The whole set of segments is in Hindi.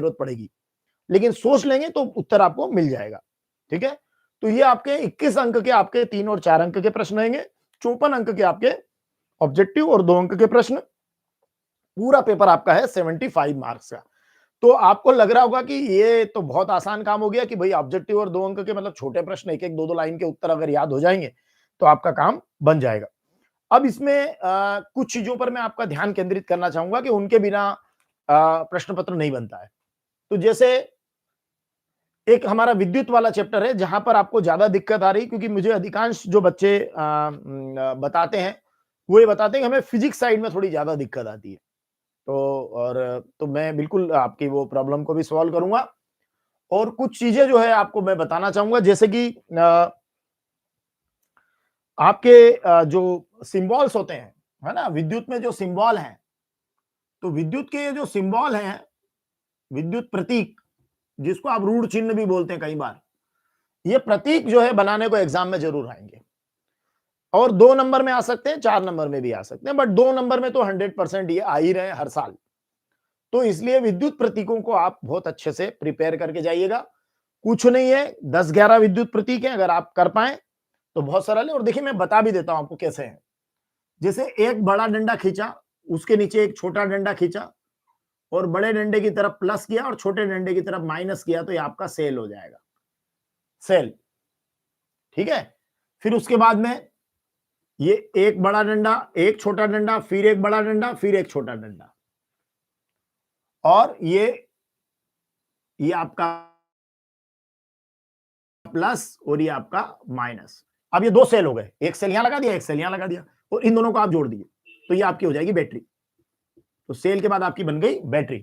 जरूरत पड़ेगी, लेकिन सोच लेंगे तो उत्तर आपको मिल जाएगा। ठीक है, तो ये आपके 21 अंक के आपके 3 और 4 अंक के प्रश्न रहेंगे, 54 अंक के आपके ऑब्जेक्टिव और 2 अंक के प्रश्न। पूरा पेपर आपका है 75 मार्क्स का। तो आपको लग रहा होगा कि ये तो बहुत आसान काम हो गया कि भाई ऑब्जेक्टिव और 2 अंक के मतलब छोटे प्रश्न, एक एक दो दो लाइन के उत्तर अगर याद हो जाएंगे तो आपका काम बन जाएगा। अब इसमें कुछ चीजों पर मैं आपका ध्यान केंद्रित करना चाहूंगा कि उनके बिना प्रश्न पत्र नहीं बनता है। तो जैसे एक हमारा विद्युत वाला चैप्टर है जहां पर आपको ज्यादा दिक्कत आ रही, क्योंकि मुझे अधिकांश जो बच्चे बताते हैं वो ये बताते हैं कि हमें फिजिक्स साइड में थोड़ी ज्यादा दिक्कत आती है। तो मैं बिल्कुल आपकी वो प्रॉब्लम को भी सॉल्व करूंगा, और कुछ चीजें जो है आपको मैं बताना चाहूंगा, जैसे कि आपके जो सिंबल्स होते हैं, है ना, विद्युत में जो सिंबल हैं, तो विद्युत के जो सिंबल हैं, विद्युत प्रतीक, जिसको आप ऋण चिन्ह भी बोलते हैं कई बार, ये प्रतीक जो है बनाने को एग्जाम में जरूर आएंगे, और 2 नंबर में आ सकते हैं, 4 नंबर में भी आ सकते हैं, बट 2 नंबर में तो 100% ये आ ही रहे हैं हर साल। तो इसलिए विद्युत प्रतीकों को आप बहुत अच्छे से प्रिपेयर करके जाइएगा। कुछ नहीं है, 10-11 विद्युत प्रतीक है, अगर आप कर पाए तो बहुत सरल है। और देखिए मैं बता भी देता हूं आपको कैसे है। जैसे एक बड़ा डंडा खींचा, उसके नीचे एक छोटा डंडा खींचा, और बड़े डंडे की तरफ प्लस किया और छोटे डंडे की तरफ माइनस किया, तो ये आपका सेल हो जाएगा, सेल। ठीक है, फिर उसके बाद में ये एक बड़ा डंडा, एक छोटा डंडा, फिर एक बड़ा डंडा, फिर एक छोटा डंडा, और ये आपका प्लस और ये आपका माइनस। अब ये 2 सेल हो गए, एक सेल यहां लगा दिया, एक सेल यहां लगा दिया, और इन दोनों को आप जोड़ दिए, तो ये आपकी हो जाएगी बैटरी। तो सेल के बाद आपकी बन गई बैटरी।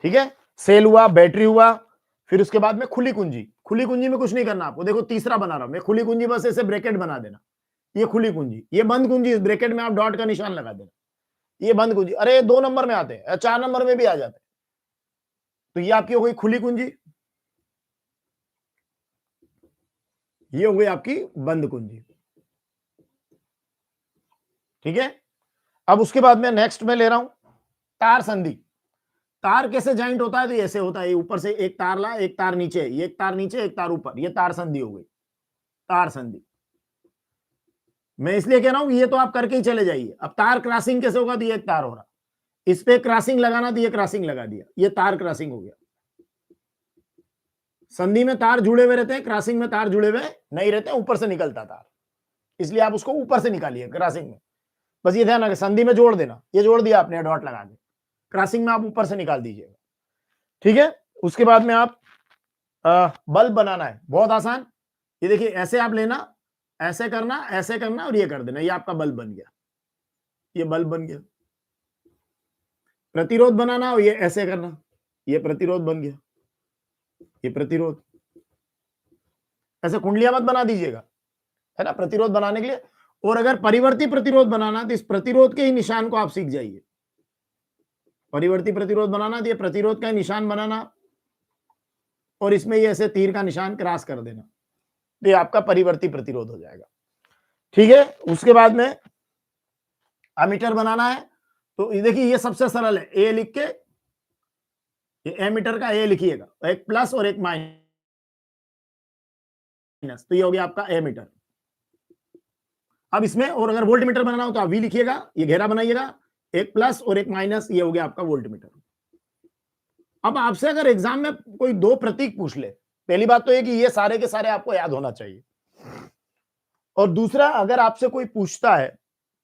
ठीक है, सेल हुआ, बैटरी हुआ, फिर उसके बाद में खुली कुंजी। खुली कुंजी में कुछ नहीं करना आपको, देखो तीसरा बना रहा हूं मैं, खुली कुंजी बस ऐसे ब्रैकेट बना देना, ये खुली कुंजी। ये बंद कुंजी, इस ब्रैकेट में आप डॉट का निशान लगा देना, ये बंद कुंजी। अरे 2 नंबर में आते हैं, 4 नंबर में भी आ जाते हैं। तो ये आपकी हो गई खुली कुंजी, ये हो गई आपकी बंद कुंजी। ठीक है, अब उसके बाद में नेक्स्ट में ले रहा हूं तार संधि। तार कैसे ज्वाइंट होता है, तो ऐसे होता है, ऊपर से एक तार ला, एक तार नीचे, ये एक तार नीचे, एक तार ऊपर, ये तार संधि हो गई, तार संधि। मैं इसलिए कह रहा हूं कि ये तो आप करके ही चले जाइए। अब तार क्रॉसिंग कैसे होगा, तो ये एक तार हो रहा, इस पे क्रॉसिंग लगाना, तो ये क्रॉसिंग लगा दिया, ये तार क्रॉसिंग हो गया। संधि में तार जुड़े हुए रहते हैं, क्रॉसिंग में तार जुड़े हुए नहीं रहते, ऊपर से निकलता तार, इसलिए आप उसको ऊपर से निकालिए क्रॉसिंग में। बस ये ध्यान रखें, संधि में जोड़ देना, ये जोड़ दिया आपने डॉट लगा के, क्रॉसिंग में आप ऊपर से निकाल दीजिएगा। ठीक है, उसके बाद में आप बल्ब बनाना है, बहुत आसान। ये देखिए ऐसे आप लेना, ऐसे करना, ऐसे करना, और ये कर देना, ये आपका बल्ब बन गया, ये बल्ब बन गया। प्रतिरोध बनाना, और ये ऐसे करना, ये प्रतिरोध बन गया, ये प्रतिरोध। ऐसे कुंडलियां मत बना दीजिएगा, है ना, प्रतिरोध बनाने के लिए। और अगर परिवर्ती प्रतिरोध बनाना, तो इस प्रतिरोध के ही निशान को आप सीख जाइए। परिवर्ती प्रतिरोध बनाना, तो ये प्रतिरोध का ही निशान बनाना, और इसमें ये ऐसे तीर का निशान क्रॉस कर देना, तो ये आपका परिवर्ती प्रतिरोध हो जाएगा। ठीक है, उसके बाद में एमीटर बनाना है, तो ये देखिए ये सबसे सरल है, ए लिख के, ये एमीटर का ए लिखिएगा, एक प्लस और एक माइनस, तो ये हो गया आपका एमीटर। अब इसमें और अगर वोल्ट मीटर बनाना हो तो आप वी लिखिएगा, ये घेरा बनाइएगा, एक प्लस और एक माइनस, ये हो गया आपका वोल्ट मीटर। अब आपसे अगर एग्जाम में कोई 2 प्रतीक पूछ ले, पहली बात तो ये कि ये सारे के सारे आपको याद होना चाहिए, और दूसरा अगर आपसे कोई पूछता है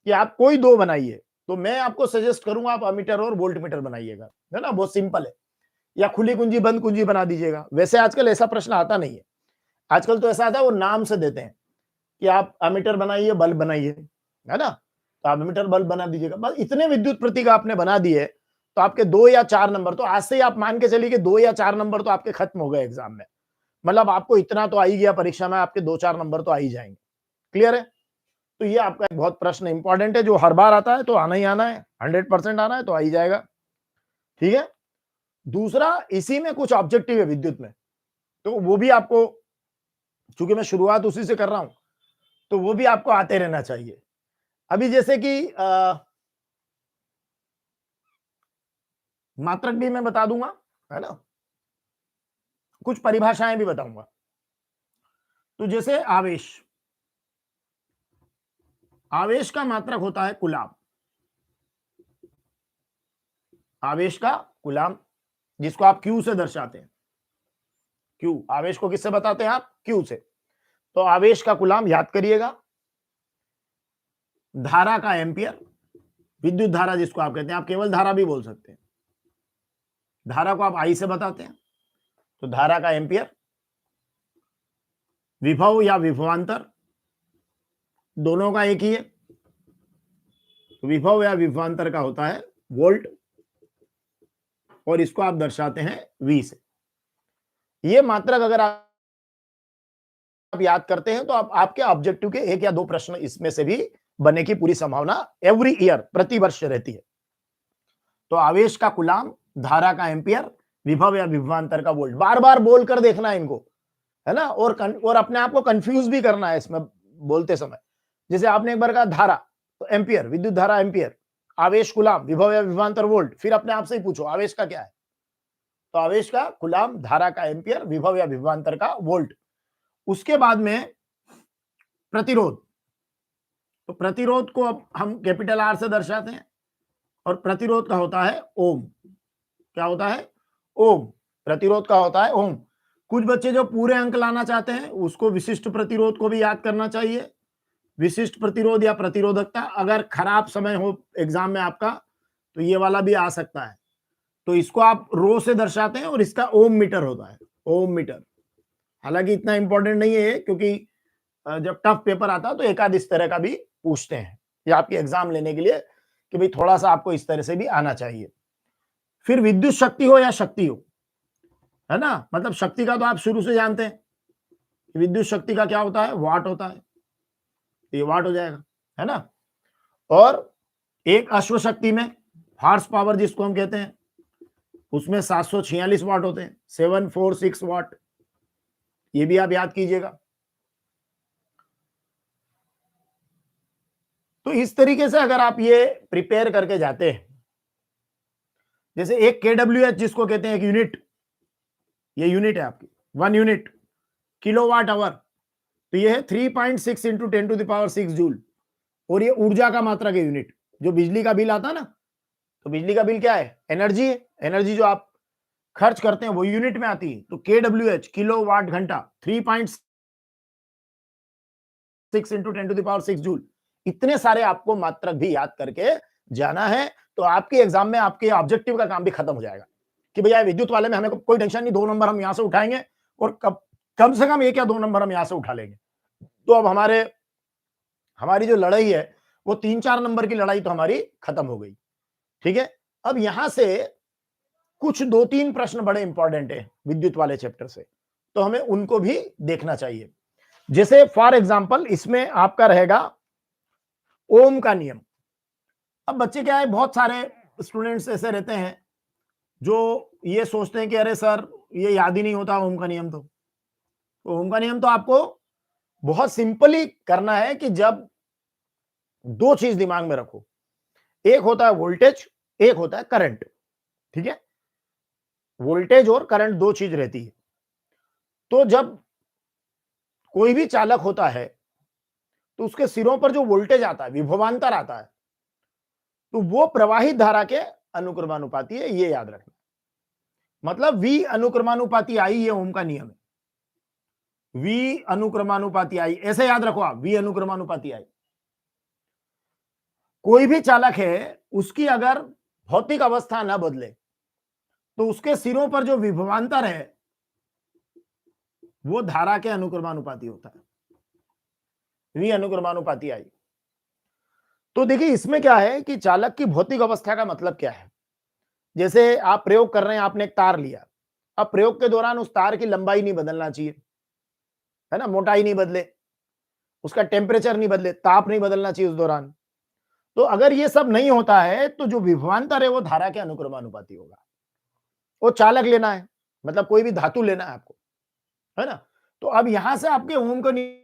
कि आप कोई 2 बनाइए, तो मैं आपको सजेस्ट करूंगा आप अमीटर और वोल्ट मीटर बनाइएगा, है ना, बहुत सिंपल है। या खुली कुंजी बंद कुंजी बना दीजिएगा। वैसे आजकल ऐसा प्रश्न आता नहीं है, आजकल तो ऐसा आता है वो नाम से देते हैं कि आप अमीटर बनाइए, बल्ब बनाइए, है ना, तो आप अमीटर बल्ब बना दीजिएगा। बस इतने विद्युत प्रतीक आपने बना दिए तो आपके 2 या 4 नंबर, तो आज से ही आप मान के चलिए कि 2 या 4 नंबर तो आपके खत्म हो गए एग्जाम में। मतलब आपको इतना तो आ ही गया परीक्षा में, आपके 2-4 नंबर तो आ ही जाएंगे। क्लियर है? तो ये आपका एक बहुत प्रश्न इंपॉर्टेंट है, जो हर बार आता है, तो आना ही आना है, 100% आना है, तो आ ही जाएगा। ठीक है, दूसरा इसी में कुछ ऑब्जेक्टिव है विद्युत में, तो वो भी आपको, चूंकि मैं शुरुआत उसी से कर रहा हूं, तो वो भी आपको आते रहना चाहिए। अभी जैसे कि मात्रक भी मैं बता दूंगा, है ना। कुछ परिभाषाएं भी बताऊंगा। तो जैसे आवेश, आवेश का मात्रक होता है कूलाम, आवेश का कूलाम, जिसको आप क्यू से दर्शाते हैं। क्यू, आवेश को किससे बताते हैं आप? क्यू से। तो आवेश का कूलाम याद करिएगा, धारा का एम्पियर, विद्युत धारा जिसको आप कहते हैं, आप केवल धारा भी बोल सकते हैं, धारा को आप आई से बताते हैं, तो धारा का एम्पियर, विभव या विभवांतर दोनों का एक ही है, विभव या विभवांतर का होता है वोल्ट, और इसको आप दर्शाते हैं V से। ये मात्रक अगर आप याद करते हैं तो आपके ऑब्जेक्टिव के एक या दो प्रश्न इसमें से भी बनने की पूरी संभावना एवरी ईयर, प्रति वर्ष रहती है। तो आवेश का कूलाम, धारा का एम्पियर, विभव या विभवांतर का वोल्ट, बार बार बोल कर देखना है इनको, है ना। और अपने आप को कंफ्यूज भी करना है इसमें बोलते समय। जैसे आपने एक बार कहा धारा तो एम्पियर, विद्युत धारा एम्पियर, आवेश कूलाम, विभव या विभवांतर वोल्ट, फिर अपने आप से ही पूछो आवेश का क्या है। तो आवेश का कूलाम, धारा का एम्पियर, विभव या विभवांतर का वोल्ट। उसके बाद में प्रतिरोध, तो प्रतिरोध को अब हम कैपिटल आर से दर्शाते हैं, और प्रतिरोध का होता है ओम। क्या होता है? ओम। प्रतिरोध का होता है ओम। कुछ बच्चे जो पूरे अंक लाना चाहते हैं उसको विशिष्ट प्रतिरोध को भी याद करना चाहिए। विशिष्ट प्रतिरोध या प्रतिरोधकता, अगर खराब समय हो एग्जाम में आपका तो ये वाला भी आ सकता है। तो इसको आप रो से दर्शाते हैं और इसका ओम मीटर होता है, ओम मीटर। हालांकि इतना इंपॉर्टेंट नहीं है क्योंकि जब टफ पेपर आता है तो एक आध इस तरह का भी पूछते हैं, या आपके एग्जाम लेने के लिए कि भाई थोड़ा सा आपको इस तरह से भी आना चाहिए। फिर विद्युत शक्ति हो या शक्ति हो, है ना, मतलब शक्ति का तो आप शुरू से जानते हैं, विद्युत शक्ति का क्या होता है? वाट होता है, ये वाट हो जाएगा, है ना। और एक अश्व शक्ति में हॉर्स पावर जिसको हम कहते हैं, उसमें 746 वाट होते हैं, 746 वाट, ये भी आप याद कीजिएगा। तो इस तरीके से अगर आप ये प्रिपेयर करके जाते हैं, जैसे एक KWH जिसको कहते हैं एक यूनिट, ये यूनिट है आपकी, 1 यूनिट किलोवाट आवर, तो ये है 3.6 इंटू 10⁶ जूल, और ये ऊर्जा का मात्रक है यूनिट। जो बिजली का बिल आता है ना, तो बिजली का बिल क्या है? एनर्जी है। एनर्जी जो आप खर्च करते हैं वो यूनिट में आती है। तो KWH किलोवाट घंटा 3.6 इंटू 10⁶ जूल, इतने सारे आपको मात्रक भी याद करके जाना है। तो आपके एग्जाम में आपके ऑब्जेक्टिव का काम भी खत्म हो जाएगा कि भैया विद्युत वाले में हमें कोई टेंशन नहीं, 2 नंबर हम यहां से उठाएंगे और कम से कम 1 या 2 नंबर हम यहां से उठा लेंगे। तो अब हमारी जो लड़ाई है वो 3-4 नंबर की लड़ाई तो हमारी खत्म हो गई। ठीक है, अब यहां से कुछ 2-3 प्रश्न बड़े इंपॉर्टेंट है विद्युत वाले चैप्टर से, तो हमें उनको भी देखना चाहिए। जैसे फॉर एग्जांपल इसमें आपका रहेगा ओम का नियम। अब बच्चे क्या है, बहुत सारे स्टूडेंट्स ऐसे रहते हैं जो ये सोचते हैं कि अरे सर ये याद ही नहीं होता ओम का नियम। तो ओम का नियम तो आपको बहुत सिंपली करना है कि जब 2 चीज दिमाग में रखो, एक होता है वोल्टेज, एक होता है करंट। ठीक है, वोल्टेज और करंट 2 चीज रहती है। तो जब कोई भी चालक होता है तो उसके सिरों पर जो वोल्टेज आता है, विभवांतर आता है, तो वो प्रवाहित धारा के अनुक्रमानुपाती है, ये याद रखना। मतलब V अनुक्रमानुपाती I, ये ओम का नियम है। V अनुक्रमानुपाती I, ऐसे याद रखो आप, V अनुक्रमानुपाती I। कोई भी चालक है उसकी अगर भौतिक अवस्था न बदले तो उसके सिरों पर जो विभवांतर है वो धारा के अनुक्रमानुपाती होता है, V अनुक्रमानुपाती I। तो देखिए इसमें क्या है कि चालक की भौतिक अवस्था का मतलब क्या है। जैसे आप प्रयोग कर रहे हैं, आपने एक तार लिया, अब प्रयोग के दौरान उस तार की लंबाई नहीं बदलना चाहिए, है ना, मोटाई नहीं बदले, उसका टेम्परेचर नहीं बदले, ताप नहीं बदलना चाहिए उस दौरान। तो अगर ये सब नहीं होता है तो जो विभवांतर है वो धारा के अनुक्रमानुपाती होगा। वो चालक लेना है, मतलब कोई भी धातु लेना है आपको, है ना। तो अब यहां से आपके ओम का नियम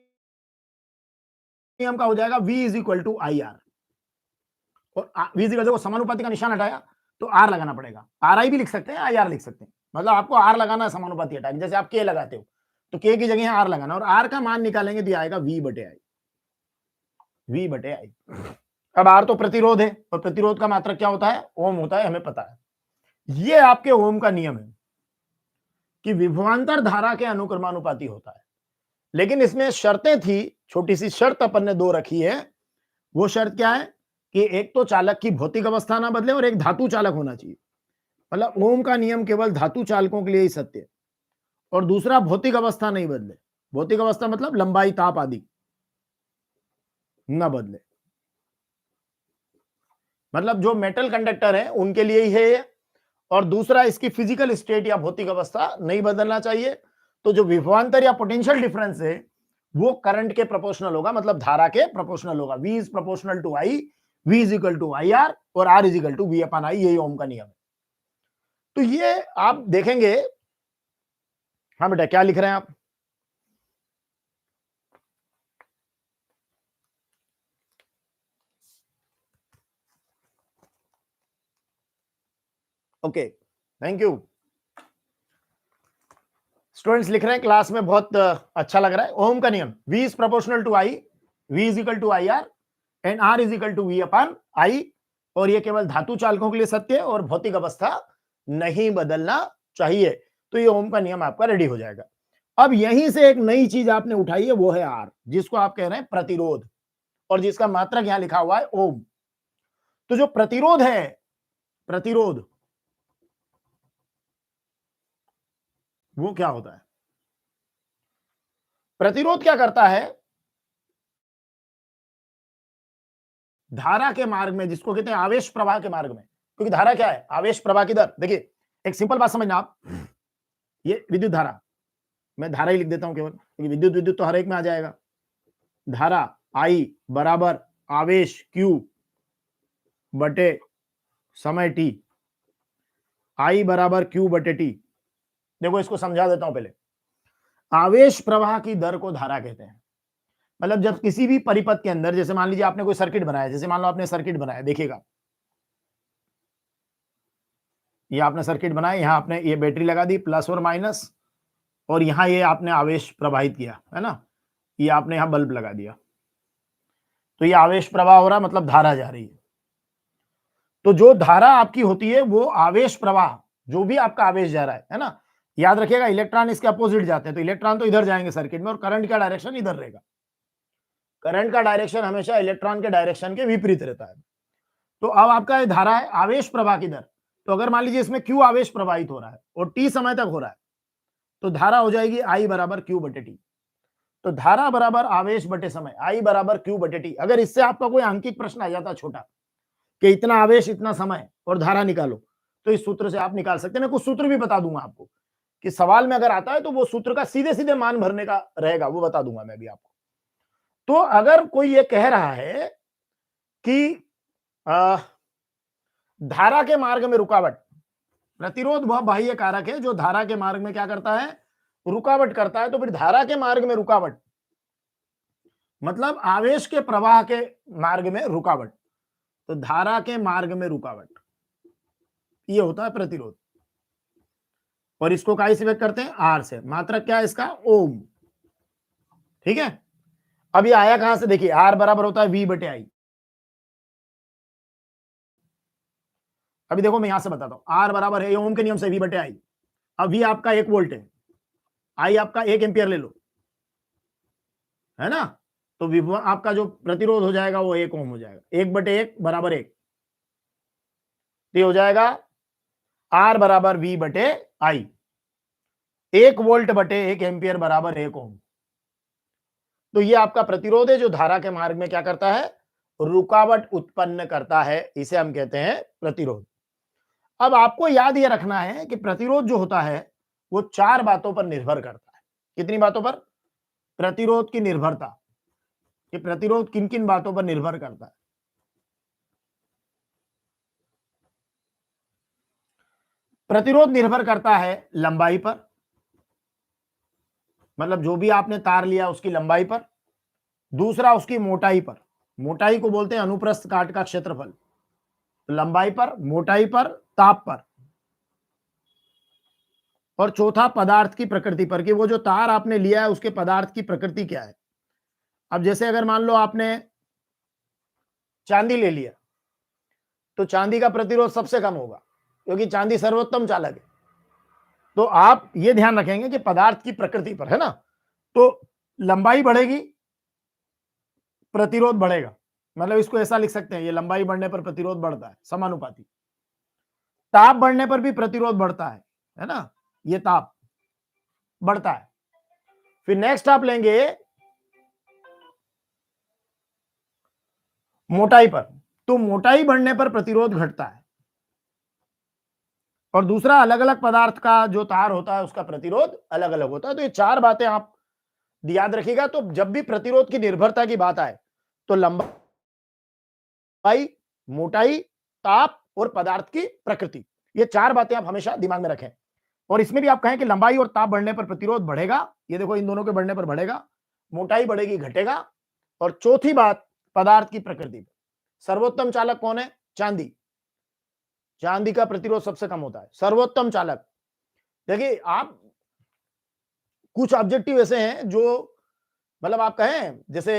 का हो जाएगा V is equal to I R, और V इज इक्वल टू समानुपाती का निशान हटाया तो R लगाना पड़ेगा, RI भी लिख सकते हैं, IR लिख सकते हैं। मतलब आपको आर लगाना है समानुपाती हटा के, जैसे आप के लगाते हो तो के की जगह आर लगाना, और आर का मान निकालेंगे तो आएगा वी बटे आई, वी बटे आई। अब आर तो प्रतिरोध है, और प्रतिरोध का मात्रक क्या होता है, ओम होता है, हमें पता है। ये आपके ओम का नियम है कि विभवांतर धारा के अनुक्रमानुपाती होता है। लेकिन इसमें शर्तें थी, छोटी सी शर्त अपन ने दो रखी है। वो शर्त क्या है कि एक तो चालक की भौतिक अवस्था ना बदले और एक धातु चालक होना चाहिए। मतलब ओम का नियम केवल धातु चालकों के लिए ही सत्य है। और दूसरा, भौतिक अवस्था नहीं बदले। भौतिक अवस्था मतलब लंबाई, ताप आदि ना बदले। मतलब जो मेटल कंडक्टर है उनके लिए ही है ये। और दूसरा, इसकी फिजिकल स्टेट या भौतिक अवस्था नहीं बदलना चाहिए। तो जो विभवांतर या पोटेंशियल डिफरेंस है वो करंट के प्रोपोर्शनल होगा, मतलब धारा के प्रोपोर्शनल होगा। V is proportional to I, V is equal to I R, और R is equal to V upon I, यही ओम का नियम है। तो ये आप देखेंगे। हाँ बेटा, क्या लिख रहे हैं आप? Okay, thank you. स्टूडेंट्स लिख रहे हैं क्लास में, बहुत अच्छा लग रहा है। ओम का नियम, V is proportional to I, V is equal to I R, and R is equal to V upon I। और ये केवल धातु चालकों के लिए सत्य है, और भौतिक अवस्था नहीं बदलना चाहिए। तो ये ओम का नियम आपका रेडी हो जाएगा। अब यहीं से एक नई चीज आपने उठाई है, वो है R, जिसको आप कह रहे हैं प्रतिरोध, और जिसका मात्रक यहां लिखा हुआ है ओम। तो जो प्रतिरोध है, प्रतिरोध वो क्या होता है? प्रतिरोध क्या करता है? धारा के मार्ग में, जिसको कहते हैं आवेश प्रवाह के मार्ग में, क्योंकि धारा क्या है, आवेश प्रवाह की दर। देखिए, एक सिंपल बात समझना आप, ये विद्युत धारा, मैं धारा ही लिख देता हूं केवल, क्योंकि विद्युत विद्युत तो हर एक में आ जाएगा। धारा I बराबर आवेश Q बटे समय T, I बराबर Q बटे T। देखो, इसको समझा देता हूं पहले। आवेश प्रवाह की दर को धारा कहते हैं। मतलब जब किसी भी परिपथ के अंदर, जैसे मान लीजिए आपने कोई सर्किट बनाया, जैसे मान लो आपने सर्किट बनाया, देखिएगा, ये आपने सर्किट बनाया, यहां आपने ये बैटरी लगा दी प्लस और माइनस, और यहां ये आपने आवेश प्रवाहित किया, है ना, ये आपने यहां बल्ब लगा दिया, तो ये आवेश प्रवाह हो रहा, मतलब धारा जा रही है। तो जो धारा आपकी होती है वो आवेश प्रवाह, जो भी आपका आवेश जा रहा है ना, याद रखिएगा इलेक्ट्रॉन इसके अपोजिट जाते हैं, तो इलेक्ट्रॉन तो इधर जाएंगे सर्किट में, और करंट का डायरेक्शन इधर रहेगा। करंट का डायरेक्शन हमेशा इलेक्ट्रॉन के डायरेक्शन के विपरीत रहता है। तो अब आपका ये धारा है आवेश प्रवाह की दर। तो अगर मान लीजिए इसमें Q आवेश प्रवाहित हो रहा है और T समय तक हो रहा है, तो धारा हो जाएगी I बराबर Q बटे T। तो धारा बराबर आवेश बटे समय, I बराबर Q बटे T। अगर इससे आपका कोई अंकित प्रश्न आ जाता छोटा कि इतना आवेश इतना समय और धारा निकालो, तो इस सूत्र से आप निकाल सकते हैं। मैं कुछ सूत्र भी बता दूंगा आपको, कि सवाल में अगर आता है तो वो सूत्र का सीधे सीधे मान भरने का रहेगा, वो बता दूंगा मैं भी आपको। तो अगर कोई ये कह रहा है कि धारा के मार्ग में रुकावट, प्रतिरोध वह बाह्य कारक है जो धारा के मार्ग में क्या करता है, रुकावट करता है। तो फिर धारा के मार्ग में रुकावट मतलब आवेश के प्रवाह के मार्ग में रुकावट। तो धारा के मार्ग में रुकावट, ये होता है प्रतिरोध। और इसको काय से व्यक्त करते हैं, आर से। मात्रक क्या है इसका, ओम। ठीक है। अब ये आया कहां से, देखिए, आर बराबर होता है वी बटे आई। अभी देखो मैं यहां से बताता हूं, आर बराबर है ओम के नियम से वी बटे आई। अब वी आपका 1 वोल्ट है, आई आपका 1 एम्पियर ले लो, है ना। तो विभव आपका जो प्रतिरोध हो जाएगा वो 1 ओम हो जाएगा, 1 बटे 1 बराबर 1। ये हो जाएगा आर बराबर वी बटे आई, 1 वोल्ट बटे 1 एम्पियर बराबर 1 ओम। तो ये आपका प्रतिरोध है जो धारा के मार्ग में क्या करता है, रुकावट उत्पन्न करता है, इसे हम कहते हैं प्रतिरोध। अब आपको याद ये रखना है कि प्रतिरोध जो होता है वो 4 बातों पर निर्भर करता है। कितनी बातों पर, प्रतिरोध की निर्भरता, कि प्रतिरोध किन किन बातों पर निर्भर करता है। प्रतिरोध निर्भर करता है लंबाई पर, मतलब जो भी आपने तार लिया उसकी लंबाई पर। दूसरा, उसकी मोटाई पर, मोटाई को बोलते हैं अनुप्रस्थ काट का क्षेत्रफल। लंबाई पर, मोटाई पर, ताप पर। और चौथा पदार्थ की प्रकृति पर, कि वो जो तार आपने लिया है उसके पदार्थ की प्रकृति क्या है। अब जैसे अगर मान लो आपने चांदी ले लिया तो चांदी का प्रतिरोध सबसे कम होगा क्योंकि चांदी सर्वोत्तम चालक है। तो आप ये ध्यान रखेंगे कि पदार्थ की प्रकृति पर, है ना, तो लंबाई बढ़ेगी, प्रतिरोध बढ़ेगा। मतलब इसको ऐसा लिख सकते हैं, ये लंबाई बढ़ने पर प्रतिरोध बढ़ता है, समानुपाती। ताप बढ़ने पर भी प्रतिरोध बढ़ता है ना, ये ताप बढ़ता है। फिर नेक्स्ट आप लेंगे मोटाई पर, तो मोटाई बढ़ने पर प्रतिरोध घटता है। और दूसरा, अलग अलग पदार्थ का जो तार होता है उसका प्रतिरोध अलग अलग होता है। तो ये चार बातें आप याद रखिएगा। तो जब भी प्रतिरोध की निर्भरता की बात आए तो लंबाई, मोटाई, ताप और पदार्थ की प्रकृति, ये चार बातें आप हमेशा दिमाग में रखें। और इसमें भी आप कहें कि लंबाई और ताप बढ़ने पर प्रतिरोध बढ़ेगा, ये देखो इन दोनों के बढ़ने पर बढ़ेगा, मोटाई बढ़ेगी घटेगा, और चौथी बात पदार्थ की प्रकृति। सर्वोत्तम चालक कौन है? चांदी। चांदी का प्रतिरोध सबसे कम होता है, सर्वोत्तम चालक। देखिए आप, कुछ ऑब्जेक्टिव ऐसे हैं जो मतलब आप कहें जैसे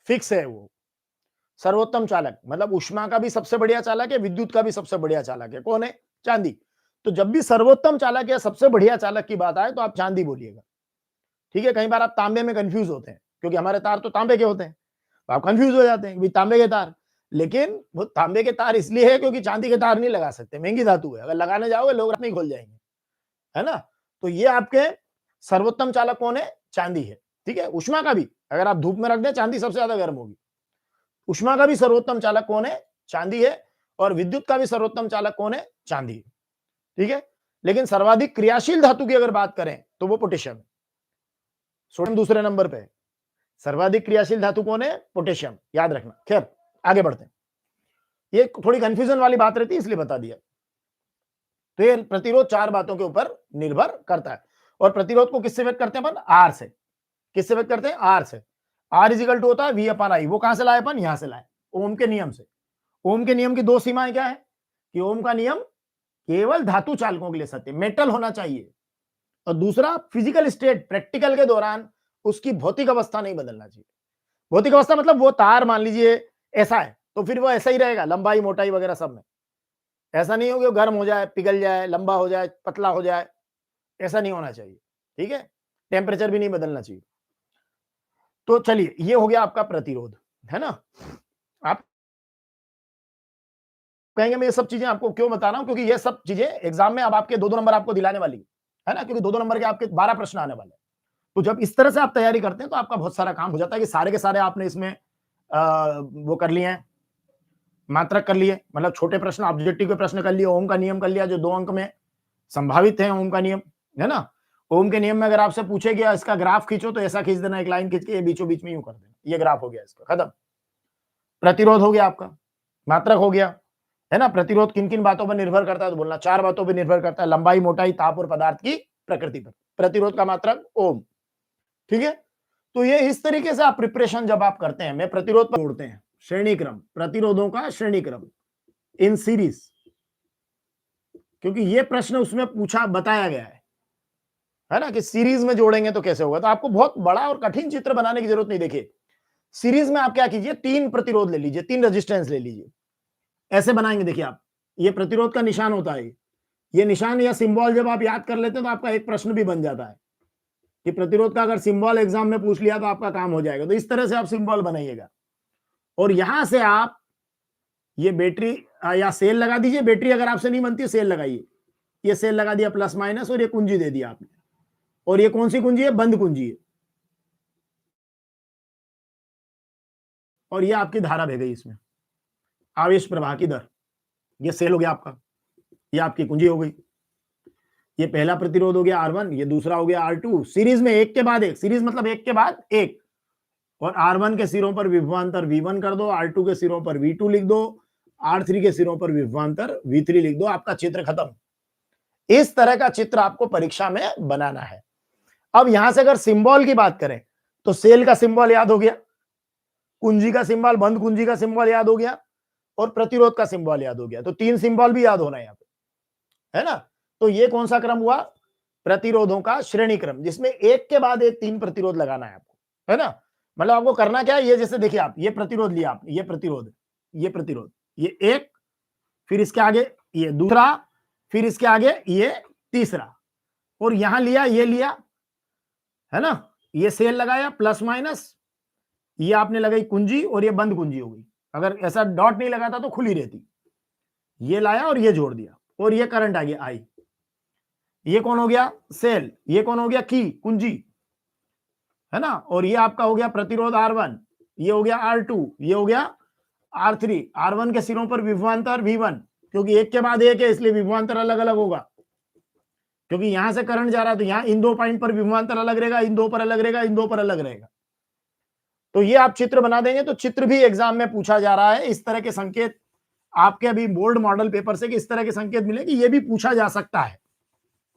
फिक्स है, वो सर्वोत्तम चालक मतलब ऊष्मा का भी सबसे बढ़िया चालक है, विद्युत का भी सबसे बढ़िया चालक है, कौन है? चांदी। तो जब भी सर्वोत्तम चालक या सबसे बढ़िया चालक की बात आए तो आप चांदी बोलिएगा, ठीक है। कई बार आप तांबे में कंफ्यूज होते हैं क्योंकि हमारे तार तो तांबे के होते हैं, तो आप कंफ्यूज हो जाते हैं कि तांबे के तार, लेकिन वो तांबे के तार इसलिए है क्योंकि चांदी के तार नहीं लगा सकते, महंगी धातु है, अगर लगाने जाओगे लोग नहीं खोल जाएंगे, है ना। तो ये आपके सर्वोत्तम चालक कौन है? चांदी है, ठीक है। ऊष्मा का भी अगर आप धूप में रख दें चांदी सबसे ज्यादा गर्म होगी। ऊष्मा का भी सर्वोत्तम चालक कौन है? चांदी है। और विद्युत का भी सर्वोत्तम चालक कौन है? चांदी है, ठीक है। लेकिन सर्वाधिक क्रियाशील धातु की अगर बात करें तो वो पोटेशियम है। सोडियम दूसरे नंबर पे है। सर्वाधिक क्रियाशील धातु कौन है? पोटेशियम, याद रखना। खैर आगे बढ़ते हैं, ये थोड़ी कंफ्यूजन वाली बात रहती है इसलिए बता दिया। तो ये प्रतिरोध चार बातों के ऊपर निर्भर करता है। और प्रतिरोध को किससे व्यक्त करते हैं अपन? आर से। किससे व्यक्त करते हैं? आर से। आर इजिकल टू होता है वी अपन आई। वो कहां से लाए अपन? यहां से लाए, ओम के नियम से। ओम के नियम की दो सीमाएं क्या है कि ओम का नियम केवल धातु चालकों के लिए सत्य, मेटल होना चाहिए। और दूसरा, फिजिकल स्टेट, प्रैक्टिकल के दौरान उसकी भौतिक अवस्था नहीं बदलना चाहिए। भौतिक अवस्था मतलब वो तार मान लीजिए ऐसा है तो फिर वो ऐसा ही रहेगा, लंबाई मोटाई वगैरह सब में। ऐसा नहीं हो कि वो गर्म हो जाए, पिघल जाए, लंबा हो जाए, पतला हो जाए, ऐसा नहीं होना चाहिए, ठीक है। टेम्परेचर भी नहीं बदलना चाहिए। तो चलिए, ये हो गया आपका प्रतिरोध, है ना। आप कहेंगे मैं ये सब चीजें आपको क्यों बता रहा हूं, क्योंकि ये सब चीजें एग्जाम में अब आपके दो नंबर आपको दिलाने वाली है ना, क्योंकि दो नंबर के आपके 12 प्रश्न आने वाले हैं। तो जब इस तरह से आप तैयारी करते हैं तो आपका बहुत सारा काम हो जाता है कि सारे के सारे आपने इसमें वो कर लिए हैं, मात्रक कर लिए, मतलब छोटे प्रश्न, ऑब्जेक्टिव के प्रश्न कर लिए, ओम का नियम कर लिया जो 2 अंक में संभावित है, ओम का नियम, है ना। ओम के नियम में अगर आपसे पूछे गया इसका ग्राफ खींचो तो ऐसा खींच देना, एक लाइन खींच के बीचों बीच में यूं कर देना, ये ग्राफ हो गया इसका, खत्म। प्रतिरोध हो गया आपका, मात्रक हो गया, है ना। प्रतिरोध किन किन बातों पर निर्भर करता है तो बोलना 4 बातों पर निर्भर करता है, लंबाई, मोटाई, ताप और पदार्थ की प्रकृति पर। प्रतिरोध का मात्रक ओम, ठीक है। तो ये इस तरीके से आप प्रिपरेशन जब आप करते हैं, मैं प्रतिरोध पर जोड़ते हैं श्रेणी क्रम, प्रतिरोधों का श्रेणी क्रम इन सीरीज, क्योंकि ये प्रश्न उसमें पूछा बताया गया है ना, कि सीरीज में जोड़ेंगे तो कैसे होगा। तो आपको बहुत बड़ा और कठिन चित्र बनाने की जरूरत नहीं। देखिए सीरीज में आप क्या कीजिए, 3 प्रतिरोध ले लीजिए, 3 रेजिस्टेंस ले लीजिए, ऐसे बनाएंगे। देखिए आप, ये प्रतिरोध का निशान होता है, ये निशान या सिंबल जब आप याद कर लेते हैं तो आपका एक प्रश्न भी बन जाता है कि प्रतिरोध का अगर सिंबल एग्जाम में पूछ लिया तो आपका काम हो जाएगा। तो इस तरह से आप सिंबल बनाइएगा और यहां से आप ये बैटरी या सेल लगा दीजिए। बैटरी अगर आपसे नहीं बनती सेल लगाइए, ये सेल लगा दिया प्लस माइनस, और ये कुंजी दे दिया आपने। और ये कौन सी कुंजी है? बंद कुंजी है। और ये आपकी धारा बह गई इसमें, आवेश प्रवाह की दर। ये सेल हो गया आपका, ये आपकी कुंजी हो गई। ये पहला प्रतिरोध हो गया R1, ये दूसरा हो गया R2। सीरीज में एक के बाद एक, सीरीज मतलब एक के बाद एक। और R1 के सिरों पर विभवांतर V1 कर दो, R2 के सिरों पर V2 लिख दो, R3 के सिरों पर विभवांतर V3 लिख दो, आपका चित्र खत्म। इस तरह का चित्र आपको परीक्षा में बनाना है। अब यहां से अगर सिंबल की बात करें तो सेल का सिंबल याद हो गया, कुंजी का सिंबल, बंद कुंजी का सिंबल याद हो गया, और प्रतिरोध का सिंबल याद हो गया। तो 3 सिंबल भी याद होना है यहाँ पे, है ना। तो ये कौन सा क्रम हुआ? प्रतिरोधों का श्रेणी क्रम, जिसमें एक के बाद एक 3 प्रतिरोध लगाना है आपको, है ना? मतलब आपको करना क्या है, ये जैसे देखिए आप ये प्रतिरोध लिया आपने, ये प्रतिरोध, ये प्रतिरोध, ये एक, फिर इसके आगे ये दूसरा, फिर इसके आगे ये तीसरा, और यहां लिया, ये लिया, है ना? ये सेल लगाया प्लस माइनस, ये आपने लगाई कुंजी और ये बंद कुंजी हो गई। अगर ऐसा डॉट नहीं लगाता तो खुली रहती। ये लाया और ये जोड़ दिया, और ये करंट आ गया आई। ये कौन हो गया? सेल। ये कौन हो गया? की, कुंजी, है ना? और ये आपका हो गया प्रतिरोध R1, ये हो गया R2, ये हो गया R3। R1 के सिरों पर विभवांतर V1, क्योंकि एक के बाद एक है इसलिए विभवांतर अलग अलग होगा, क्योंकि यहां से करंट जा रहा है तो यहां इन दो पॉइंट पर विभवांतर अलग रहेगा, इन दो पर अलग रहेगा, इन दो पर अलग रहेगा। तो ये आप चित्र बना देंगे, तो चित्र भी एग्जाम में पूछा जा रहा है। इस तरह के संकेत आपके अभी बोर्ड मॉडल पेपर से कि इस तरह के संकेत मिले कि ये भी पूछा जा सकता है,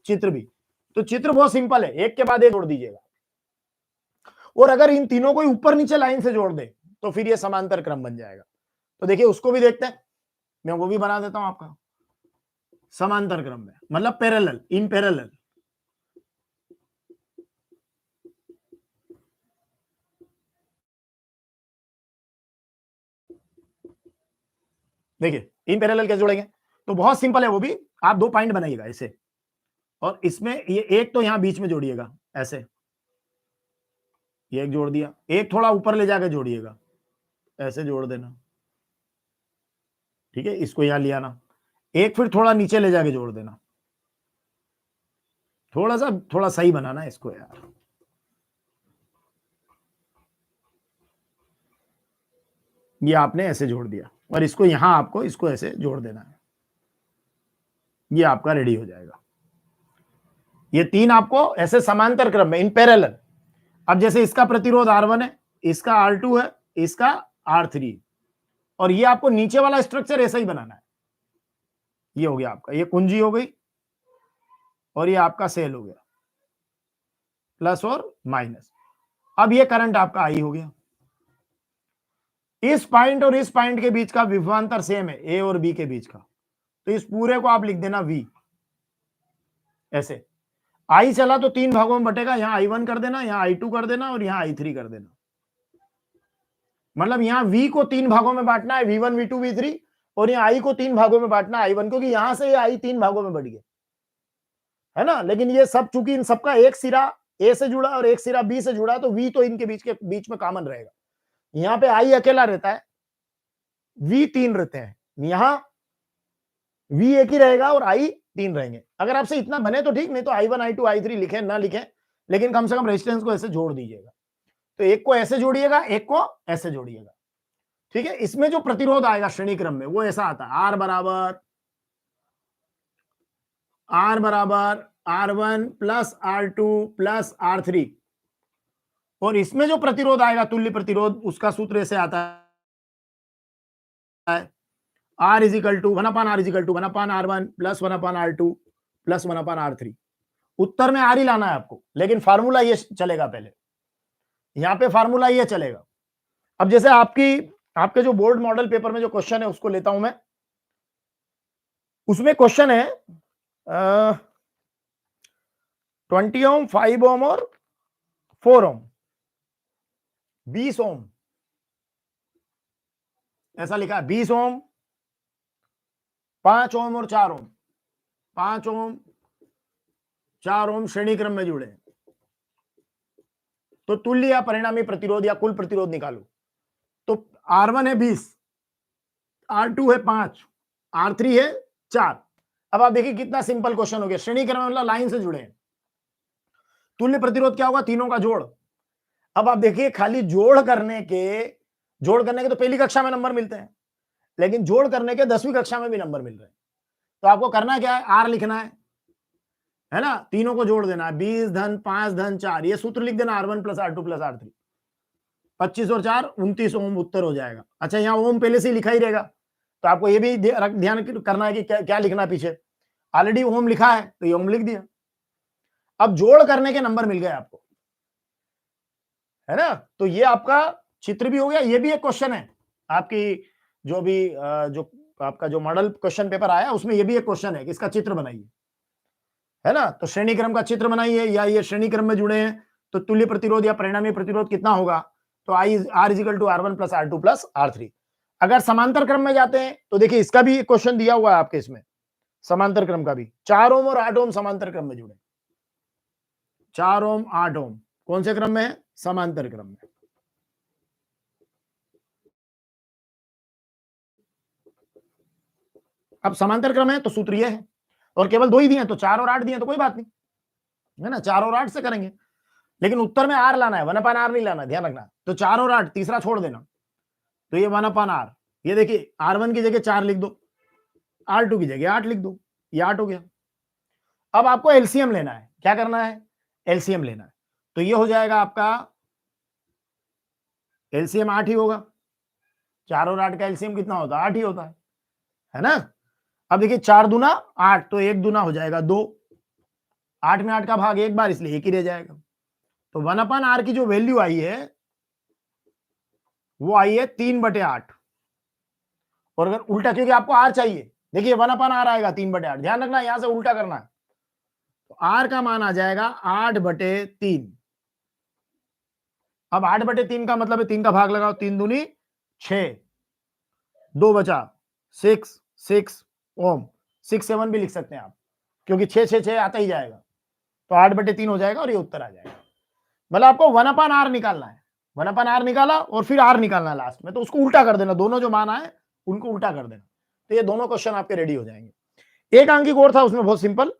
चित्र भी। तो चित्र बहुत सिंपल है, एक के बाद एक जोड़ दीजिएगा, और अगर इन तीनों को ऊपर नीचे लाइन से जोड़ दे तो फिर ये समांतर क्रम बन जाएगा। तो देखिए उसको भी देखते हैं, मैं वो भी बना देता हूं आपका समांतर क्रम में, मतलब पैरेलल, इन पैरेलल। देखिए इन पैरेलल कैसे जोड़ेंगे, तो बहुत सिंपल है वो भी। आप दो पॉइंट बनाइएगा ऐसे, और इसमें ये एक तो यहां बीच में जोड़िएगा ऐसे, ये एक जोड़ दिया, एक थोड़ा ऊपर ले जाकर जोड़िएगा, ऐसे जोड़ देना, ठीक है? इसको यहां ले आना, एक फिर थोड़ा नीचे ले जाके जोड़ देना, थोड़ा सही बनाना इसको यार। ये आपने ऐसे जोड़ दिया, और इसको यहां आपको इसको ऐसे जोड़ देना है, ये आपका रेडी हो जाएगा। ये तीन आपको ऐसे समांतर क्रम में, इन पैरेलल। अब जैसे इसका प्रतिरोध R1 है, इसका R2 है, इसका R3, और ये आपको नीचे वाला स्ट्रक्चर ऐसा ही बनाना है। ये हो गया आपका, ये कुंजी हो गई, और ये आपका सेल हो गया, प्लस और माइनस। अब ये करंट आपका आई हो गया। इस पॉइंट और इस पॉइंट के बीच का विभवांतर सेम है, ए और बी के बीच का, तो इस पूरे को आप लिख देना V ऐसे। आई चला तो तीन भागों में बटेगा, यहां I1 कर देना, यहां I2 कर देना, और यहां I3 कर देना। मतलब यहां V को तीन भागों में बांटना है, V1 V2 V3, और यहां I को तीन भागों में बांटना है I1, क्योंकि यहां से ये I तीन भागों में बढ़ गया, है ना? लेकिन ये सब चूंकि इन सबका एक सिरा A से जुड़ा और एक सिरा B से जुड़ा, तो V तो इनके बीच में कॉमन रहेगा। यहां पे I अकेला रहता है, V तीन रहते हैं, यहां V एक ही रहेगा और I तीन रहेंगे। अगर आपसे इतना बने तो ठीक, नहीं तो I1 I2 I3 लिखें ना लिखें, लेकिन कम से कम रेजिस्टेंस को ऐसे जोड़ दीजिएगा। तो एक को ऐसे जोड़िएगा, एक को ऐसे जोड़िएगा, ठीक है? इसमें जो प्रतिरोध आएगा श्रेणी क्रम में वो ऐसा आता है, R बराबर R1 plus R2 plus R3, और इसमें जो प्रतिरोध आएगा तुल्य प्रतिरोध, उसका सूत्र ऐसे आता है, R is equal to 1/R1 plus 1/R2 plus 1/R3। उत्तर में R ही लाना है आपको, लेकिन फार्मूला ये चलेगा पहले, यहां पे फार्मूला ये चलेगा। अब जैसे आपके जो बोर्ड मॉडल पेपर में जो क्वेश्चन है उसको लेता हूं मैं। उसमें क्वेश्चन है 20 ओम, 5 ओम और 4 ओम, 20 ओम ऐसा लिखा है, 20 ओम, 5 ओम और 4 ओम, 5 ओम 4 ओम श्रेणी क्रम में जुड़े। तो तुल्य या परिणामी प्रतिरोध या कुल प्रतिरोध निकालो। तो R1 है 20, R2 है 5, R3 है 4। अब आप देखिए कितना सिंपल क्वेश्चन हो गया, श्रेणी क्रम में मतलब लाइन से जुड़े हैं। तुल्य प्रतिरोध क्या होगा? तीनों का जोड़। अब आप देखिए खाली जोड़ करने के तो पहली कक्षा में नंबर मिलते हैं, लेकिन जोड़ करने के 10वीं कक्षा में भी नंबर मिल रहे हैं। तो आपको करना क्या है? R लिखना है ना? तीनों को जोड़ देना है, 20 धन 5 धन 4, ये सूत्र लिख देना, R1 plus R2 plus R3, 25 और 4 29 ओम उत्तर हो जाएगा। अच्छा, यहाँ ओम पहले से ही लिखा ही रहेगा, तो आपको ये भी ध्यान करना है कि क्या लिखना है पीछे। ऑलरेडी ओम लिखा है तो ये ओम लिख दिया। अब जोड़ करने के नंबर मिल गए आपको, है ना? तो ये आपका चित्र भी हो गया। ये भी एक क्वेश्चन है आपकी जो आपका जो मॉडल क्वेश्चन पेपर आया उसमें ये भी एक क्वेश्चन है कि इसका चित्र बनाइए, है ना। तो श्रेणी क्रम का चित्र बनाइए, या ये श्रेणी क्रम में जुड़े हैं तो तुल्य प्रतिरोध या परिणामी प्रतिरोध कितना होगा, तो I R is equal to R1 plus R2 plus R3। अगर समांतर क्रम में जाते हैं तो देखिए इसका भी क्वेश्चन दिया हुआ है आपके इसमें, समांतर क्रम का भी 4 ओम और 8 ओम समांतर क्रम में जुड़े, 4 ओम 8 ओम कौन से क्रम में है, समांतर क्रम में। अब समांतर क्रम है तो सूत्र ये है, और केवल 2 ही दिए हैं, तो 4 और 8 दिए तो कोई बात नहीं, है ना, 4 और 8 से करेंगे, लेकिन उत्तर में आर लाना है, 1/r नहीं लाना, ध्यान रखना। तो 4 और 8 तीसरा छोड़ देना, तो ये 1/r, ये देखिए R1 की जगह 4 लिख दो, R2 की जगह 8 लिख दो, ये 8 हो गया। अब आपको एलसीएम लेना है, क्या करना है, एलसीएम लेना है, तो ये हो जाएगा आपका एलसीएम 8 ही होगा, 4 और 8 का एलसीएम कितना होता है, 8 ही होता है ना। अब देखिए 4 दूना 8, तो 1 दूना हो जाएगा 2, 8 में 8 का भाग एक बार, इसलिए 1 ही रह जाएगा। तो 1/r की जो वैल्यू आई है वो आई है 3/8, और अगर उल्टा, क्योंकि आपको r चाहिए, देखिए 1/r आएगा 3/8, ध्यान रखना यहां से उल्टा करना है, तो r का मान आ जाएगा 8/3। अब 8/3 का मतलब है 3 का भाग लगाओ, 3 दूनी 6, 2 बचा 6, 6 ओम, 6 7 भी लिख सकते हैं आप, क्योंकि 6 6 6 आता ही जाएगा, तो 8/3 हो जाएगा और ये उत्तर आ जाएगा। मतलब आपको 1/r निकालना है, 1/r निकाला और फिर r निकालना है लास्ट में, तो उसको उल्टा कर देना, दोनों जो मान आए उनको उल्टा कर देना, तो ये दोनों क्वेश्चन आपके रेडी हो जाएंगे। एक अंक और था उसमें बहुत सिंपल,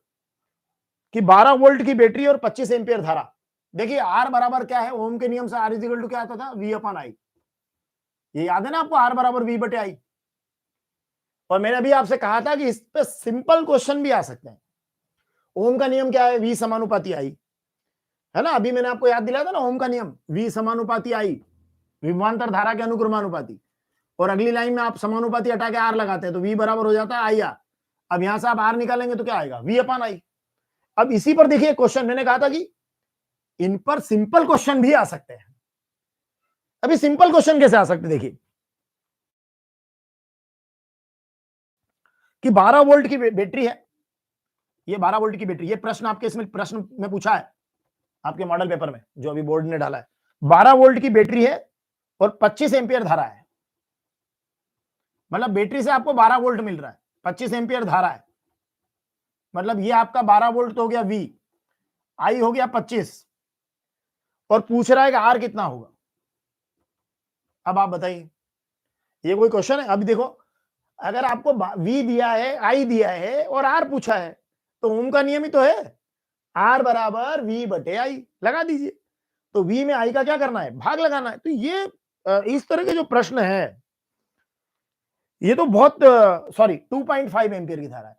कि 12 वोल्ट की बैटरी और 25 एम्पियर धारा। देखिए R बराबर क्या है, ओम के नियम से R इक्वल टू क्या आता था, V/I, ये याद है ना आपको, R बराबर V/I। और मैंने अभी आपसे कहा था कि इस पे सिंपल क्वेश्चन भी आ सकते हैं। ओम का नियम क्या है, V समानुपाती I, है ना, अभी मैंने आपको याद दिलाया था ना ओम का नियम, V समानुपाती I, विभवांतर धारा के अनुक्रमानुपाती, और अगली लाइन में आप समानुपाती हटा के R लगाते हैं तो V बराबर हो जाता है IR। अब यहां से आप R निकालेंगे तो क्या आएगा, V/I। अब इसी पर देखिए क्वेश्चन, मैंने कहा था कि इन पर सिंपल क्वेश्चन भी आ सकते हैं। अभी सिंपल क्वेश्चन कैसे आ सकते, देखिए कि 12 वोल्ट की बैटरी है, ये 12 वोल्ट की बैटरी, ये प्रश्न आपके इसमें प्रश्न में पूछा है आपके मॉडल पेपर में जो अभी बोर्ड ने डाला है। 12 वोल्ट की बैटरी है और 25 एम्पियर धारा है, मतलब बैटरी से आपको 12 वोल्ट मिल रहा है, 25 एम्पियर धारा है, मतलब ये आपका 12 वोल्ट तो हो गया V, I हो गया 25, और पूछ रहा है कि R कितना होगा। अब आप बताइए, ये कोई क्वेश्चन है। अभी देखो, अगर आपको V दिया है, I दिया है और R पूछा है, तो ओम का नियम ही तो है, R बराबर V/I लगा दीजिए। तो V में I का क्या करना है, भाग लगाना है। तो ये इस तरह के जो प्रश्न है, ये तो बहुत सॉरी 2.5 एम्पियर की धारा है,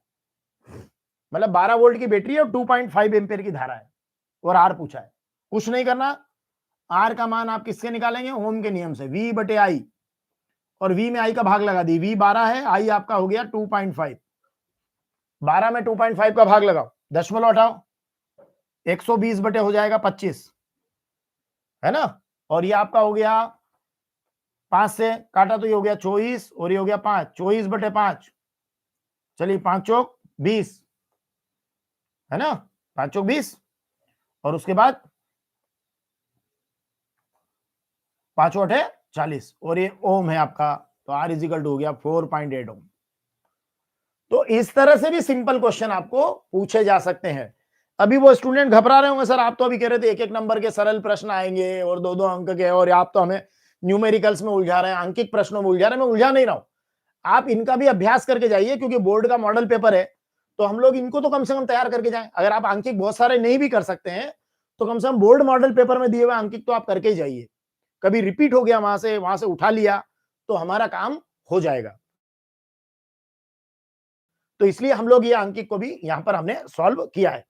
मतलब 12 वोल्ट की बैटरी है और 2.5 एम्पियर की धारा है, और R पूछा है। कुछ नहीं करना, R का मान आप किससे निकालेंगे, ओम के नियम से, V/I, और V में I का भाग लगा दी, V 12 है, I आपका हो गया 2.5, 12 में 2.5 का भाग लगाओ, दशमलव हटाओ, 120 बटे हो जाएगा 25, है ना, और ये आपका हो गया 5 से काटा तो ये हो गया 24, और ये हो गया 5, 24/5, चलिए 5 चौक 20, है ना, 5 चौक 20, और उसके बाद 5 8 40, और ये ओम है आपका, तो R इजिकल टू हो गया 4.8 ओम। तो इस तरह से भी सिंपल क्वेश्चन आपको पूछे जा सकते हैं। अभी वो स्टूडेंट घबरा रहे होंगे, सर आप तो अभी कह रहे थे एक एक नंबर के सरल प्रश्न आएंगे और 2 2 अंक के, और आप तो हमें न्यूमेरिकल्स में उलझा रहे हैं, अंकित प्रश्नों में उलझा रहे हैं। मैं उलझा नहीं रहा हूं, आप इनका भी अभ्यास करके जाइए, क्योंकि बोर्ड का मॉडल पेपर है, तो हम लोग इनको तो कम से कम तैयार करके जाएं। अगर आप अंकित बहुत सारे नहीं भी कर सकते हैं तो कम से कम बोर्ड मॉडल पेपर में दिए हुए अंकित तो आप करके ही जाइए। कभी रिपीट हो गया, वहां से उठा लिया तो हमारा काम हो जाएगा। तो इसलिए हम लोग ये अंकित को भी यहां पर हमने सॉल्व किया है।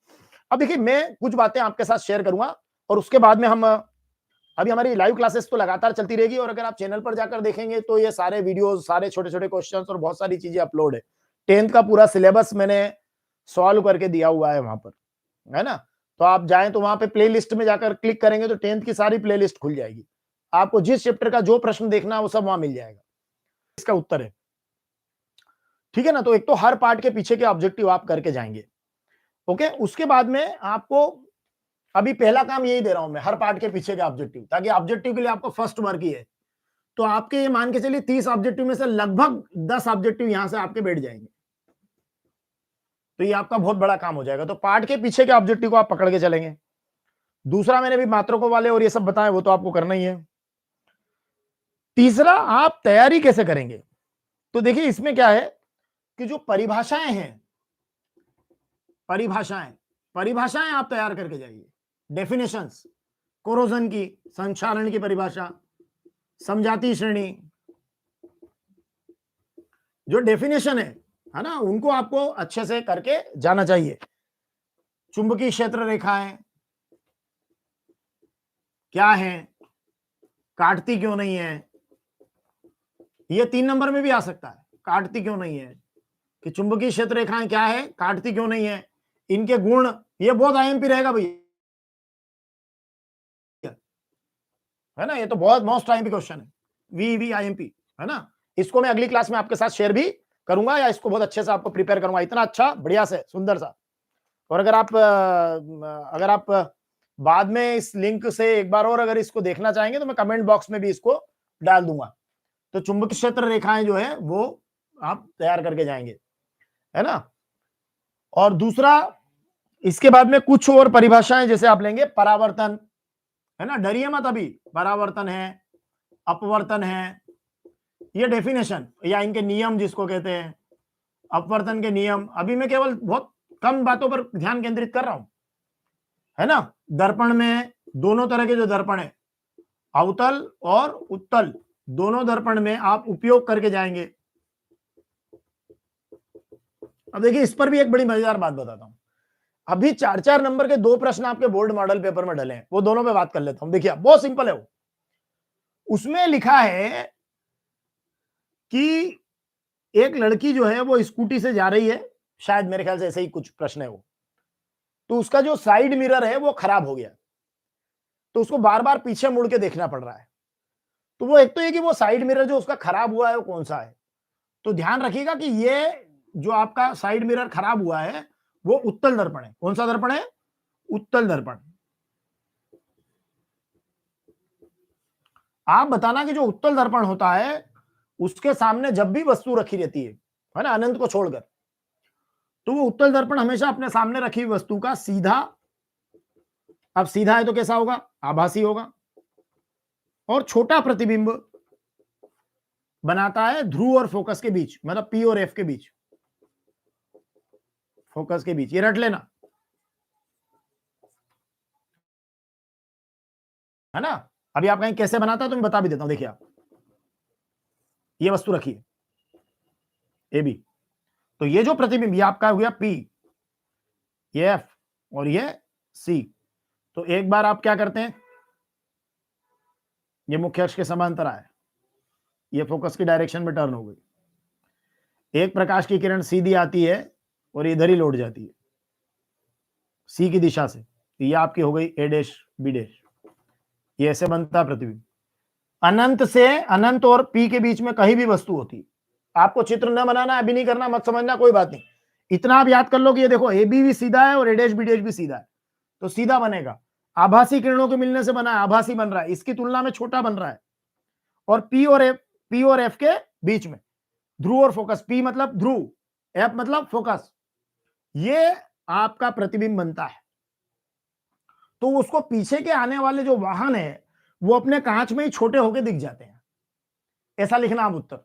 अब देखिए, मैं कुछ बातें आपके साथ शेयर करूंगा, और उसके बाद में हम अभी हमारी लाइव क्लासेस तो लगातार चलती रहेगी, और अगर आप चैनल पर जाकर देखेंगे तो ये सारे वीडियोस, सारे छोटे छोटे क्वेश्चंस और बहुत सारी चीजें अपलोड है। 10th का पूरा सिलेबस मैंने सॉल्व करके दिया हुआ है वहां पर, है ना। तो आप जाएं तो वहां पे प्ले लिस्ट में जाकर क्लिक करेंगे तो 10th की सारी प्ले लिस्ट खुल जाएगी, आपको जिस चैप्टर का जो प्रश्न देखना है वो सब वहां मिल जाएगा, इसका उत्तर है, ठीक है ना। तो एक तो हर पार्ट के पीछे के ऑब्जेक्टिव आप करके जाएंगे। ओके, उसके बाद में आपको अभी पहला काम यही दे रहा हूं मैं, हर पार्ट के पीछे का ऑब्जेक्टिव, ताकि ऑब्जेक्टिव के लिए आपको फर्स्ट वर्क ही है। तो आपके ये मान के चलिए 30 ऑब्जेक्टिव में से लगभग 10 ऑब्जेक्टिव यहां से आपके बैठ जाएंगे, तो ये आपका बहुत बड़ा काम हो जाएगा। तो पार्ट के पीछे के ऑब्जेक्टिव को आप पकड़ के चलेंगे। दूसरा, मैंने भी मात्रकों वाले और ये सब बताए, वो तो आपको करना ही है। तीसरा, आप तैयारी कैसे करेंगे? तो देखिए इसमें क्या है कि जो परिभाषाएं हैं, परिभाषाएं आप तैयार करके जाइए। डेफिनेशंस, कोरोजन की, संचालन की परिभाषा, समझाती श्रेणी, जो डेफिनेशन है ना, उनको आपको अच्छे से करके जाना चाहिए। चुंबकीय क्षेत्र रेखाएं क्या है, काटती क्यों नहीं है, ये 3 नंबर में भी आ सकता है। काटती क्यों नहीं है, कि चुंबकीय क्षेत्र रेखाएं क्या है, काटती क्यों नहीं है, इनके गुण, ये बहुत आईएमपी रहेगा भैया, है ना, ये तो बहुत मोस्ट आईएमपी क्वेश्चन है, वी आईएमपी, है ना। इसको मैं अगली क्लास में आपके साथ शेयर भी करूंगा, या इसको बहुत अच्छे से आपको प्रिपेयर करूंगा, इतना अच्छा बढ़िया से सुंदर सा। और अगर आप बाद में इस लिंक से एक बार और अगर इसको देखना चाहेंगे तो मैं कमेंट बॉक्स में भी इसको डाल दूंगा। तो चुंबकीय क्षेत्र रेखाएं जो है वो आप तैयार करके जाएंगे, है ना। और दूसरा, इसके बाद में कुछ और परिभाषाएं जैसे आप लेंगे, परावर्तन, है ना, डरिए मत, अभी परावर्तन है, अपवर्तन है, ये डेफिनेशन या इनके नियम जिसको कहते हैं, अपवर्तन के नियम। अभी मैं केवल बहुत कम बातों पर ध्यान केंद्रित कर रहा हूं, है ना। दर्पण में दोनों तरह के जो दर्पण है, अवतल और उत्तल, दोनों दर्पण में आप उपयोग करके जाएंगे। अब देखिए इस पर भी एक बड़ी मजेदार बात बताता हूं। अभी 4-4 नंबर के 2 प्रश्न आपके बोर्ड मॉडल पेपर में डले हैं, वो दोनों पे बात कर लेता हूं। देखिए बहुत सिंपल है वो। उसमें लिखा है कि एक लड़की जो है वो स्कूटी से जा रही है, शायद मेरे ख्याल से ऐसे ही कुछ प्रश्न है वो, तो उसका जो साइड मिरर है वो खराब हो गया, तो उसको बार बार पीछे मुड़ के देखना पड़ रहा है। तो वो एक तो ये कि वो साइड मिरर जो उसका खराब हुआ है वो कौन सा है, तो ध्यान रखिएगा कि ये जो आपका साइड मिरर खराब हुआ है वो उत्तल दर्पण है। कौन सा दर्पण है? उत्तल दर्पण। आप बताना कि जो उत्तल दर्पण होता है उसके सामने जब भी वस्तु रखी रहती है ना, अनंत को छोड़कर, तो वो उत्तल दर्पण हमेशा अपने सामने रखी हुई वस्तु का सीधा, अब सीधा है तो कैसा होगा? आभासी होगा, और छोटा प्रतिबिंब बनाता है ध्रुव और फोकस के बीच, मतलब पी और एफ के बीच, फोकस के बीच। ये रट लेना, है ना। अभी आप कहीं कैसे बनाता है तो मैं बता भी देता हूं। देखिए आप, ये वस्तु रखिए ए बी, तो ये जो प्रतिबिंब ये आपका हो गया पी, ये एफ और ये सी। तो एक बार आप क्या करते हैं, ये मुख्य अक्ष के समांतर आए, ये फोकस की डायरेक्शन में टर्न हो गई। एक प्रकाश की किरण सीधी आती है और इधर ही लौट जाती है सी की दिशा से, तो ये आपकी हो गई ए डैश बी डैश। ये ऐसे बनता है प्रतिबिंब। अनंत से अनंत और पी के बीच में कहीं भी वस्तु होती है, आपको चित्र न बनाना, अभी नहीं करना, मत समझना, कोई बात नहीं। इतना आप याद कर लो कि ये देखो ए बी भी सीधा है और ए डैश बी डैश भी सीधा है, तो सीधा बनेगा। आभासी किरणों के मिलने से बना है, आभासी बन रहा है, इसकी तुलना में छोटा बन रहा है। और पी और एफ के बीच में ध्रुव और फोकस, पी मतलब ध्रुव, एफ मतलब फोकस, ये आपका प्रतिबिंब बनता है। तो उसको पीछे के आने वाले जो वाहन है वो अपने कांच में ही छोटे होके दिख जाते हैं, ऐसा लिखना आप उत्तर।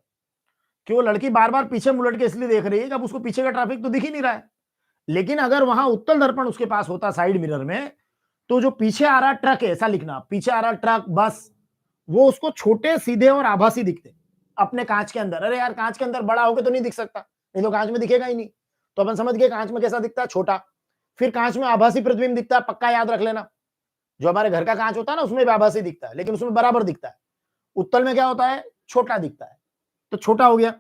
कि वो लड़की बार बार पीछे मुलट के इसलिए देख रही है कि अब उसको पीछे का ट्रैफिक तो दिख ही नहीं रहा है, लेकिन अगर वहां उत्तल दर्पण उसके पास होता साइड मिरर में, तो जो पीछे आ रहा ट्रक है, ऐसा लिखना, पीछे आ रहा ट्रक, बस, वो उसको छोटे, सीधे और आभासी दिखते अपने कांच के अंदर। अरे यार कांच के अंदर बड़ा होकर तो नहीं दिख सकता, नहीं तो कांच में दिखेगा ही नहीं, तो अपन समझ गए कांच में कैसा दिखता है, छोटा। फिर कांच में आभासी प्रतिबिंब दिखता है, पक्का याद रख लेना। जो हमारे घर का कांच होता है ना उसमें भी आभासी दिखता है, लेकिन उसमें बराबर दिखता है। उत्तल में क्या होता है? छोटा दिखता है, तो छोटा हो गया,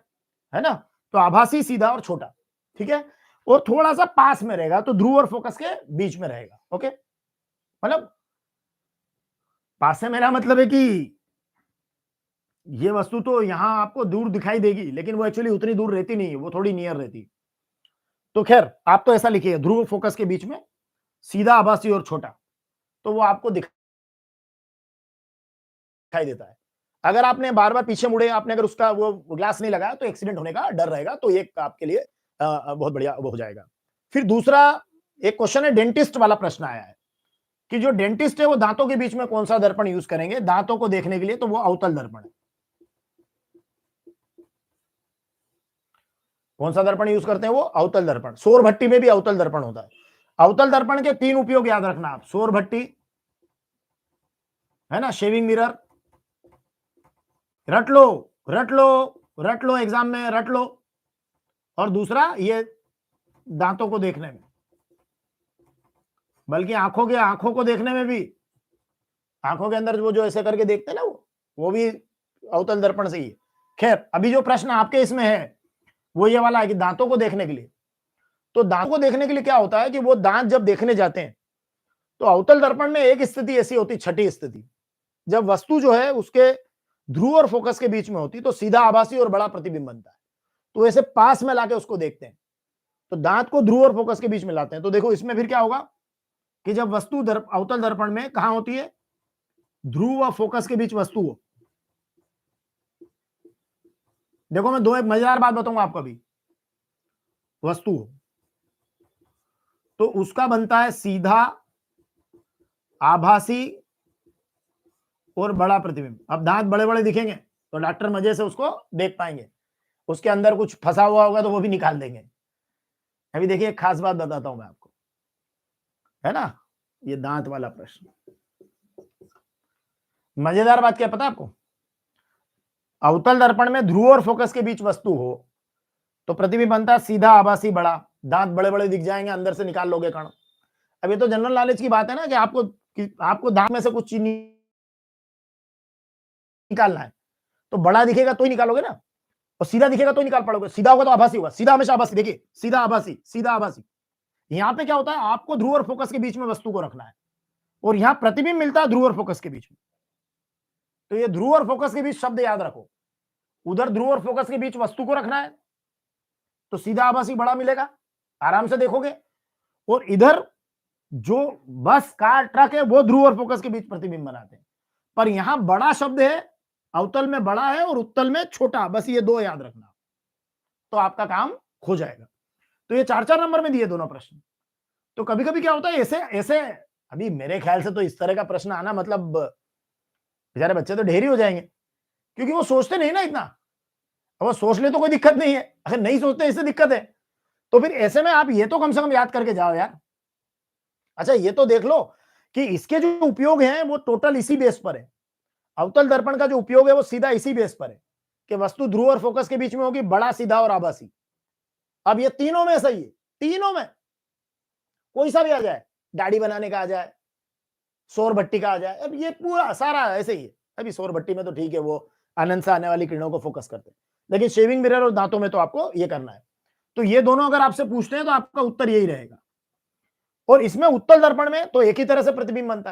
है ना। तो आभासी, सीधा और छोटा, ठीक है। और थोड़ा सा पास में रहेगा, तो ध्रुव और फोकस के बीच में रहेगा। ओके, मतलब पास से मेरा मतलब है कि ये वस्तु तो यहां आपको दूर दिखाई देगी, लेकिन वो एक्चुअली उतनी दूर रहती नहीं है, वो थोड़ी नियर रहती है। तो खैर आप तो ऐसा लिखिए, ध्रुव फोकस के बीच में सीधा, आभासी और छोटा, तो वो आपको दिखाई देता है। अगर आपने बार-बार पीछे मुड़े, आपने अगर उसका वो ग्लास नहीं लगाया तो एक्सीडेंट होने का डर रहेगा, तो ये आपके लिए बहुत बढ़िया वो हो जाएगा। फिर दूसरा एक क्वेश्चन है, डेंटिस्ट वाला प्रश्न आया है कि जो डेंटिस्ट है वो दांतों के बीच में कौन सा दर्पण यूज करेंगे दांतों को देखने के लिए, तो वो अवतल दर्पण है। कौन सा दर्पण यूज करते हैं? वो अवतल दर्पण। सौर भट्टी में भी अवतल दर्पण होता है। अवतल दर्पण के 3 उपयोग याद रखना आप, सौर भट्टी है ना, शेविंग मिरर, रट लो रट लो रट लो, एग्जाम में रट लो, और दूसरा ये दांतों को देखने में, बल्कि आंखों को देखने में भी, आंखों के अंदर वो जो ऐसे करके देखते हैं ना, वो भी अवतल दर्पण से ही है। खैर अभी जो प्रश्न आपके इसमें है वो ये वाला है कि दांतों को देखने के लिए, तो दांतों को देखने के लिए क्या होता है कि वो दांत जब देखने जाते हैं तो अवतल दर्पण में एक स्थिति ऐसी होती, छठी स्थिति, जब वस्तु जो है उसके ध्रुव और फोकस के बीच में होती तो सीधा, आभासी और बड़ा प्रतिबिंब बनता है। तो ऐसे पास में लाके उसको देखते हैं, तो दांत को ध्रुव और फोकस के बीच में लाते हैं। तो देखो इसमें फिर क्या होगा कि जब वस्तु अवतल दर्पण में कहां होती है, ध्रुव और फोकस के बीच वस्तु हो। देखो मैं एक मजेदार बात बताऊंगा आपको अभी, वस्तु हो तो उसका बनता है सीधा, आभासी और बड़ा प्रतिबिंब। अब दांत बड़े बड़े दिखेंगे तो डॉक्टर मजे से उसको देख पाएंगे, उसके अंदर कुछ फंसा हुआ होगा तो वो भी निकाल देंगे। अभी देखिए एक खास बात बताता हूं मैं आपको, है ना, ये दांत वाला प्रश्न, मजेदार बात क्या पता आपको, अवतल दर्पण में ध्रुव और फोकस के बीच वस्तु हो तो प्रतिबिंब बनता है सीधा, आभासी, बड़ा। दांत बड़े बड़े दिख जाएंगे, अंदर से निकाल लोगे कण। अब ये तो जनरल नॉलेज की बात है ना कि आपको दांत में से कुछ चीज निकालना है, तो बड़ा दिखेगा तो ही निकालोगे ना, और सीधा दिखेगा तो निकाल पाओगे। सीधा होगा तो आभासी होगा, सीधा हमेशा आभासी। देखिए सीधा आभासी, सीधा आभासी। यहां पे क्या होता है, आपको ध्रुव और फोकस के बीच में वस्तु को रखना है, और यहां प्रतिबिंब मिलता है ध्रुव और फोकस के बीच में। तो ये ध्रुव और फोकस के बीच शब्द याद रखो, उधर ध्रुव और फोकस के बीच वस्तु को रखना है तो सीधा, आभासी, बड़ा मिलेगा, आराम से देखोगे। और इधर जो बस कार ट्रक है वो ध्रुव और फोकस के बीच प्रतिबिंब बनाते हैं, पर यहां बड़ा शब्द है, अवतल में बड़ा है और उत्तल में छोटा, बस ये 2 याद रखना, तो आपका काम हो जाएगा। तो ये 4-4 नंबर में दिए दोनों प्रश्न। तो कभी कभी क्या होता है, ऐसे ऐसे अभी मेरे ख्याल से तो इस तरह का प्रश्न आना मतलब बेचारे बच्चे तो ढेर ही हो जाएंगे, क्योंकि वो सोचते नहीं ना इतना। अब वो सोच ले तो कोई दिक्कत नहीं है, अगर नहीं सोचते इससे दिक्कत है। तो फिर ऐसे में आप ये तो कम से कम याद करके जाओ यार। अच्छा ये तो देख लो कि इसके जो उपयोग हैं वो टोटल इसी बेस पर है, अवतल दर्पण का जो उपयोग है वो सीधा इसी बेस पर है कि वस्तु ध्रुव और फोकस के बीच में होगी, बड़ा, सीधा और आभासी। अब ये तीनों में सही है, तीनों में कोई सा भी आ जाए, दाढ़ी बनाने का आ जाए, सौर भट्टी का आ जाए, अब ये पूरा सारा ऐसे ही है। अभी सौर भट्टी में तो ठीक है, वो अनंत से आने वाली किरणों को फोकस करते हैं, लेकिन शेविंग मिरर और दांतों में तो आपको ये करना है। तो ये दोनों अगर आपसे पूछते हैं तो आपका उत्तर यही रहेगा। और इसमें उत्तल दर्पण में तो एक ही तरह से प्रतिबिंब बनता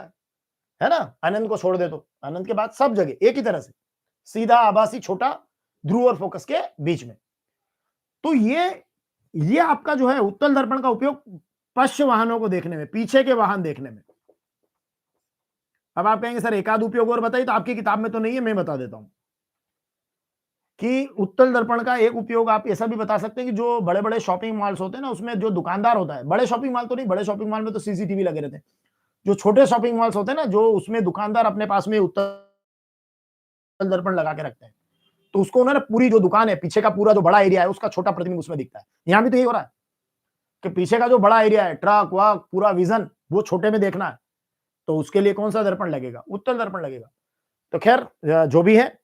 है ना, अनंत को छोड़ दे तो अनंत के बाद सब जगह एक ही तरह से सीधा, आभासी, छोटा, ध्रुव और फोकस के बीच में। तो ये आपका जो है उत्तल दर्पण का उपयोग पश्च वाहनों को देखने में, पीछे के वाहन देखने में। अब आप कहेंगे सर एक आध उपयोग और बताइए, तो आपकी किताब में तो नहीं है, मैं बता देता हूं कि उत्तल दर्पण का एक उपयोग आप ऐसा भी बता सकते हैं कि जो बड़े बड़े शॉपिंग मॉल्स होते हैं ना, उसमें जो दुकानदार होता है, बड़े शॉपिंग मॉल तो नहीं, बड़े शॉपिंग मॉल में तो सीसीटीवी लगे रहते हैं, जो छोटे शॉपिंग मॉल्स होते हैं ना, जो उसमें दुकानदार अपने पास में उत्तल दर्पण लगा के रखते हैं, तो उसको उन्होंने पूरी जो दुकान है, पीछे का पूरा जो बड़ा एरिया है उसका छोटा प्रतिबिंब उसमें दिखता है। यहां भी तो यही हो रहा है कि पीछे का जो बड़ा एरिया है, ट्रक वक पूरा विजन, वो छोटे में देखना है, तो उसके लिए कौन सा दर्पण लगेगा, उत्तल दर्पण लगेगा। तो खैर जो भी है,